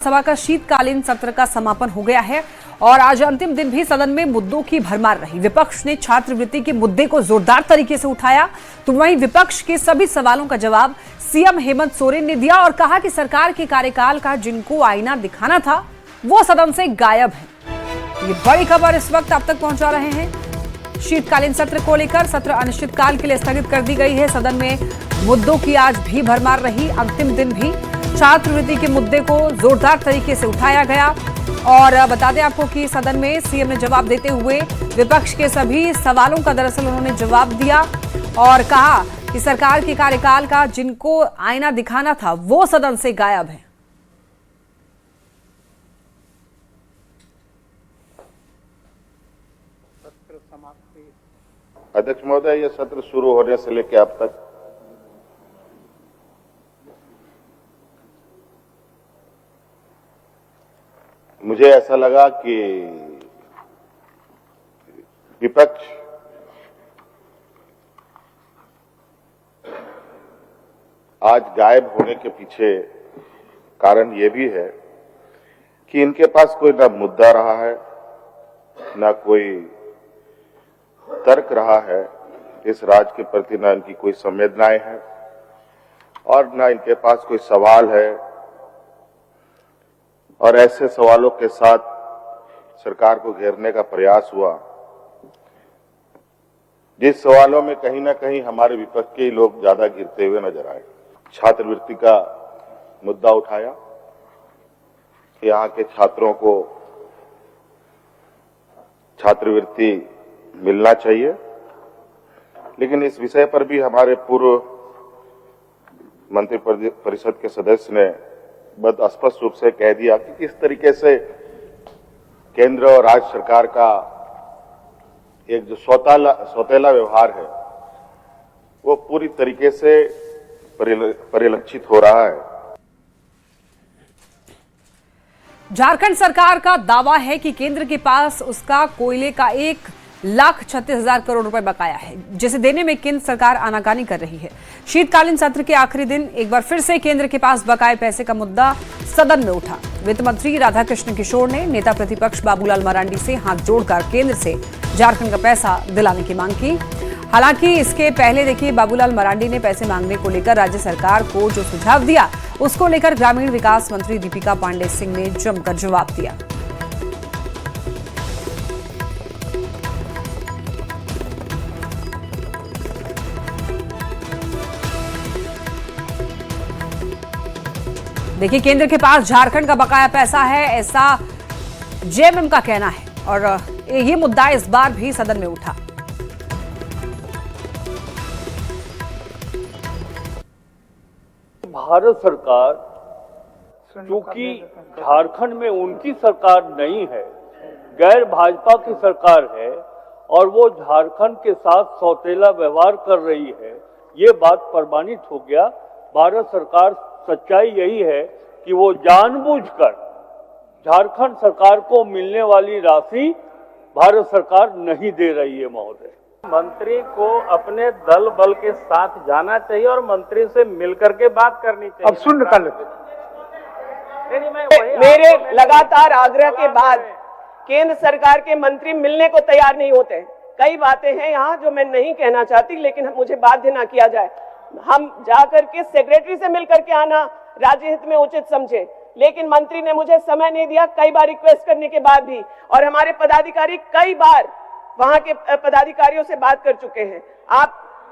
सभा का शीतकालीन सत्र का समापन हो गया है और आज अंतिम दिन भी सदन में मुद्दों की भरमार रही। विपक्ष ने छात्रवृत्ति के मुद्दे को जोरदार तरीके से उठाया तो वहीं विपक्ष के सभी सवालों का जवाब सीएम हेमंत सोरेन ने दिया और कहा कि सरकार के कार्यकाल का जिनको आईना दिखाना था वो सदन से गायब है। ये बड़ी खबर इस वक्त आप तक पहुंचा रहे हैं। शीतकालीन सत्र को लेकर सत्र अनिश्चितकाल के लिए स्थगित कर दी गई है। सदन में मुद्दों की आज भी भरमार रही। अंतिम दिन भी छात्रवृत्ति के मुद्दे को जोरदार तरीके से उठाया गया और बता दें आपको कि सदन में सीएम ने जवाब देते हुए विपक्ष के सभी सवालों का दरअसल उन्होंने जवाब दिया और कहा कि सरकार के कार्यकाल का जिनको आईना दिखाना था वो सदन से गायब है। अध्यक्ष महोदय, यह सत्र शुरू होने से लेकर अब तक मुझे ऐसा लगा कि विपक्ष आज गायब होने के पीछे कारण यह भी है कि इनके पास कोई ना मुद्दा रहा है, ना कोई तर्क रहा है इस राज्य के प्रति, ना इनकी कोई संवेदनाएं हैं और ना इनके पास कोई सवाल है। और ऐसे सवालों के साथ सरकार को घेरने का प्रयास हुआ जिस सवालों में कहीं ना कहीं हमारे विपक्ष के ही लोग ज्यादा गिरते हुए नजर आए। छात्रवृत्ति का मुद्दा उठाया कि यहाँ के छात्रों को छात्रवृत्ति मिलना चाहिए, लेकिन इस विषय पर भी हमारे पूर्व मंत्रिपरिषद के सदस्य ने बहुत स्पष्ट रूप से कह दिया कि किस तरीके से केंद्र और राज्य सरकार का एक जो सौतेला व्यवहार है वो पूरी तरीके से परिलक्षित हो रहा है। झारखंड सरकार का दावा है कि केंद्र के पास उसका कोयले का 1,36,000 करोड़ रुपए बकाया है, जिसे देने में केंद्र सरकार आनाकानी कर रही है। शीतकालीन सत्र के आखिरी दिन एक बार फिर से केंद्र के पास बकाए पैसे का मुद्दा सदन में उठा। वित्त मंत्री राधाकृष्ण किशोर ने नेता प्रतिपक्ष बाबूलाल मरांडी से हाथ जोड़कर केंद्र से झारखंड का पैसा दिलाने की मांग की। हालांकि इसके पहले देखिए बाबूलाल मरांडी ने पैसे मांगने को लेकर राज्य सरकार को जो सुझाव दिया उसको लेकर ग्रामीण विकास मंत्री दीपिका पांडे सिंह ने जमकर जवाब दिया। देखिए केंद्र के पास झारखंड का बकाया पैसा है, ऐसा जेएमएम का कहना है और ये मुद्दा इस बार भी सदन में उठा। भारत सरकार चूंकि झारखंड में उनकी सरकार नहीं है, गैर भाजपा की सरकार है और वो झारखंड के साथ सौतेला व्यवहार कर रही है, ये बात प्रमाणित हो गया। भारत सरकार सच्चाई यही है कि वो जानबूझकर झारखंड सरकार को मिलने वाली राशि भारत सरकार नहीं दे रही है। महोदय, मंत्री को अपने दल बल के साथ जाना चाहिए और मंत्री से मिलकर के बात करनी चाहिए। अब सुन कर लेते। मेरे लगातार आग्रह के बाद केंद्र सरकार के मंत्री मिलने को तैयार नहीं होते। कई बातें हैं यहाँ जो मैं नहीं कहना चाहती, लेकिन मुझे बाध्य ना किया जाए। हम जाकर के सेक्रेटरी से मिलकर के आना राज्य हित में उचित समझे, लेकिन मंत्री ने मुझे समय नहीं दिया कई बार रिक्वेस्ट करने के बाद भी, और हमारे पदाधिकारी कई बार वहां के पदाधिकारियों से बात कर चुके हैं।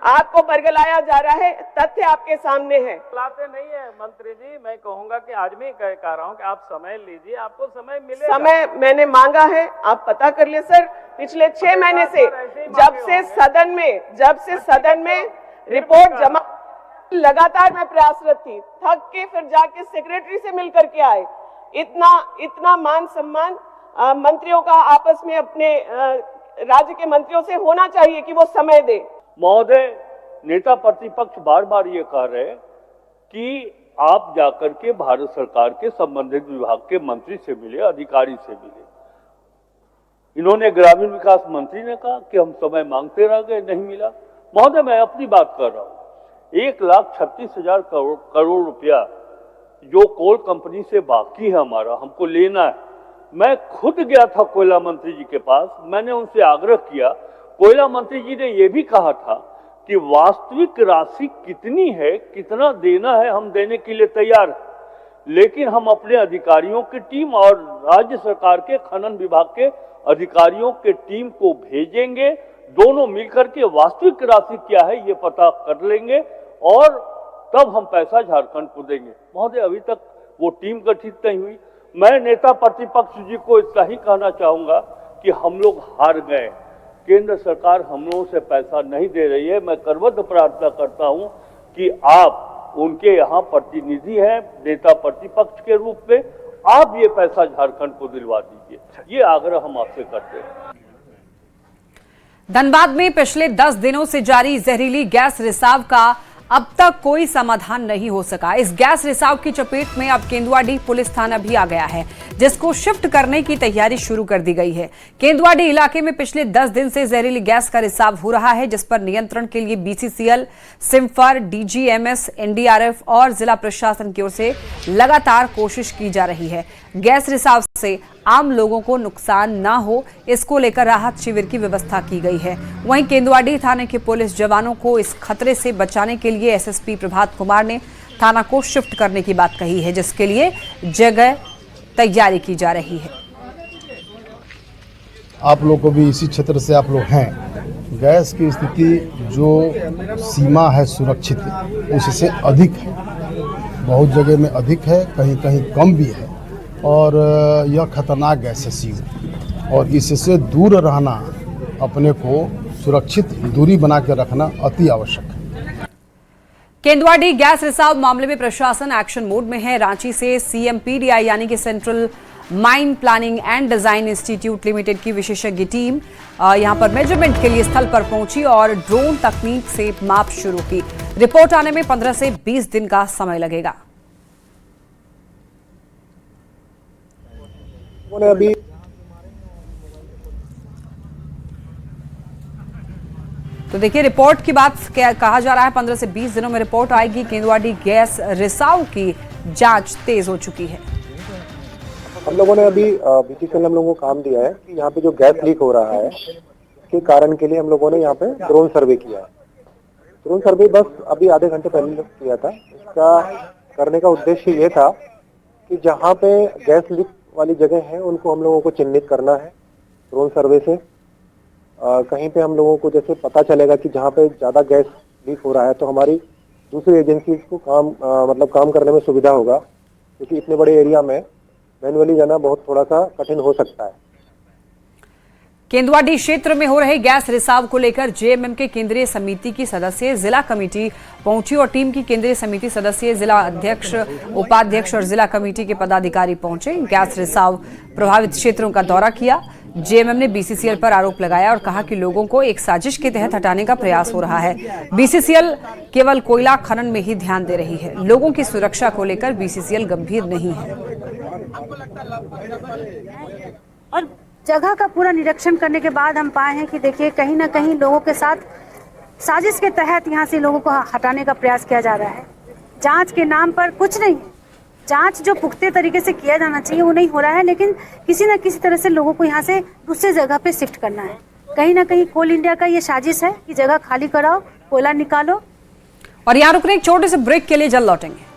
आपको बरगलाया जा रहा है, तथ्य आपके सामने है। लाते नहीं है मंत्री जी, मैं कहूंगा कि आज मैं कह रहा हूं कि आप समय लीजिए, आपको समय मिलेगा। समय मैंने मांगा है, आप पता कर लिए सर। पिछले 6 महीने से जब से सदन में रिपोर्ट जमा, लगातार मैं प्रयासरत थी, थक के फिर जाके सेक्रेटरी से मिल करके आए। इतना मान सम्मान मंत्रियों का आपस में अपने राज्य के मंत्रियों से होना चाहिए कि वो समय दे। महोदय, नेता प्रतिपक्ष बार बार ये कह रहे कि आप जाकर के भारत सरकार के संबंधित विभाग के मंत्री से मिले, अधिकारी से मिले। इन्होंने ग्रामीण विकास मंत्री ने कहा कि हम समय मांगते रह गए, नहीं मिला। महोदय, मैं अपनी बात कर रहा हूं। 1,36,000 करोड़ रुपया जो कोल कंपनी से बाकी है हमारा, हमको लेना है। मैं खुद गया था कोयला मंत्री जी के पास, मैंने उनसे आग्रह किया। कोयला मंत्री जी ने यह भी कहा था कि वास्तविक राशि कितनी है, कितना देना है, हम देने के लिए तैयार हैं, लेकिन हम अपने अधिकारियों की टीम और राज्य सरकार के खनन विभाग के अधिकारियों के टीम को भेजेंगे। दोनों मिलकर के वास्तविक राशि क्या है ये पता कर लेंगे और तब हम पैसा झारखंड को देंगे। महोदय, अभी तक वो टीम गठित नहीं हुई। मैं नेता प्रतिपक्ष जी को इतना ही कहना चाहूंगा कि हम लोग हार गए, केंद्र सरकार हम लोगों से पैसा नहीं दे रही है। मैं करबद्ध प्रार्थना करता हूं कि आप उनके यहाँ प्रतिनिधि हैं, नेता प्रतिपक्ष के रूप में, आप ये पैसा झारखंड को दिलवा दीजिए। ये आग्रह हम आपसे करते हैं। धनबाद में पिछले 10 दिनों से जारी जहरीली गैस रिसाव का अब तक कोई समाधान नहीं हो सका। इस गैस रिसाव की चपेट में अब केंदुआडीह पुलिस थाना भी आ गया है, जिसको शिफ्ट करने की तैयारी शुरू कर दी गई है। केंदुआडीह इलाके में पिछले 10 दिन से जहरीली गैस का रिसाव हो रहा है, जिस पर नियंत्रण के लिए बीसीसीएल, सिम्फर, डीजीएमएस, एनडीआरएफ और जिला प्रशासन की ओर से लगातार कोशिश की जा रही है। गैस रिसाव से आम लोगों को नुकसान न हो, इसको लेकर राहत शिविर की व्यवस्था की गई है। वहीं केंदुआडीह थाने के पुलिस जवानों को इस खतरे से बचाने के लिए एसएसपी प्रभात कुमार ने थाना को शिफ्ट करने की बात कही है, जिसके लिए जगह तैयारी की जा रही है। आप लोग को भी इसी क्षेत्र से आप लोग हैं, गैस की स्थिति जो सीमा है सुरक्षित उससे अधिक है, बहुत जगह में अधिक है, कहीं कहीं कम भी है और यह खतरनाक गैस है सीमा, और इससे दूर रहना, अपने को सुरक्षित दूरी बना के रखना अति आवश्यक है। केंदुआडीह गैस रिसाव मामले में प्रशासन एक्शन मोड में है। रांची से सीएमपीडीआई यानी कि central mine planning and design institute limited की विशेषज्ञ टीम यहां पर मेजरमेंट के लिए स्थल पर पहुंची और ड्रोन तकनीक से माप शुरू की। रिपोर्ट आने में 15 से 20 दिन का समय लगेगा। अभी तो देखिए, रिपोर्ट की बात कहा जा रहा है 15 से 20 दिनों में रिपोर्ट आएगी। केंदुआडीह गैस रिसाव की जांच तेज हो चुकी है। हम लोगों ने अभी बीटीसीएल हम लोगों को काम दिया है कि यहाँ पे जो गैस लीक हो रहा है इसके कारण के लिए हम लोगों ने यहाँ पे ड्रोन सर्वे किया है। ड्रोन सर्वे बस अभी आधे घंटे पहले किया था। इसका करने का उद्देश्य ये था कि जहाँ पे गैस लीक वाली जगह है उनको हम लोगों को चिन्हित करना है ड्रोन सर्वे से। कहीं पे हम लोगों को जैसे पता चलेगा कि जहाँ पे ज्यादा गैस लीक हो रहा है तो हमारी दूसरी एजेंसी को काम करने में सुविधा होगा, क्योंकि इतने बड़े एरिया में मैनुअली जाना बहुत थोड़ा सा कठिन हो सकता है। केंदुआडीह क्षेत्र में हो रहे गैस रिसाव को लेकर जेएमएम के केंद्रीय समिति की सदस्य जिला कमेटी पहुंची और टीम की केंद्रीय समिति सदस्य जिला अध्यक्ष, उपाध्यक्ष और जिला कमेटी के पदाधिकारी पहुंचे। गैस रिसाव प्रभावित क्षेत्रों का दौरा किया। जेएमएम ने बीसीसीएल पर आरोप लगाया और कहा कि लोगों को एक साजिश के तहत हटाने का प्रयास हो रहा है। बीसीसीएल केवल कोयला खनन में ही ध्यान दे रही है, लोगों की सुरक्षा को लेकर बीसीसीएल गंभीर नहीं है। और जगह का पूरा निरीक्षण करने के बाद हम पाए हैं कि देखिए कहीं ना कहीं लोगों के साथ साजिश के तहत यहाँ से लोगों को हटाने का प्रयास किया जा रहा है। जांच के नाम पर कुछ नहीं, जांच जो पुख्ते तरीके से किया जाना चाहिए वो नहीं हो रहा है, लेकिन किसी न किसी तरह से लोगों को यहाँ से दूसरे जगह पे शिफ्ट करना है। कहीं ना कहीं कोल इंडिया का ये साजिश है कि जगह खाली कराओ, कोयला निकालो। और यहाँ रुकने एक छोटे से ब्रेक के लिए जल्द लौटेंगे।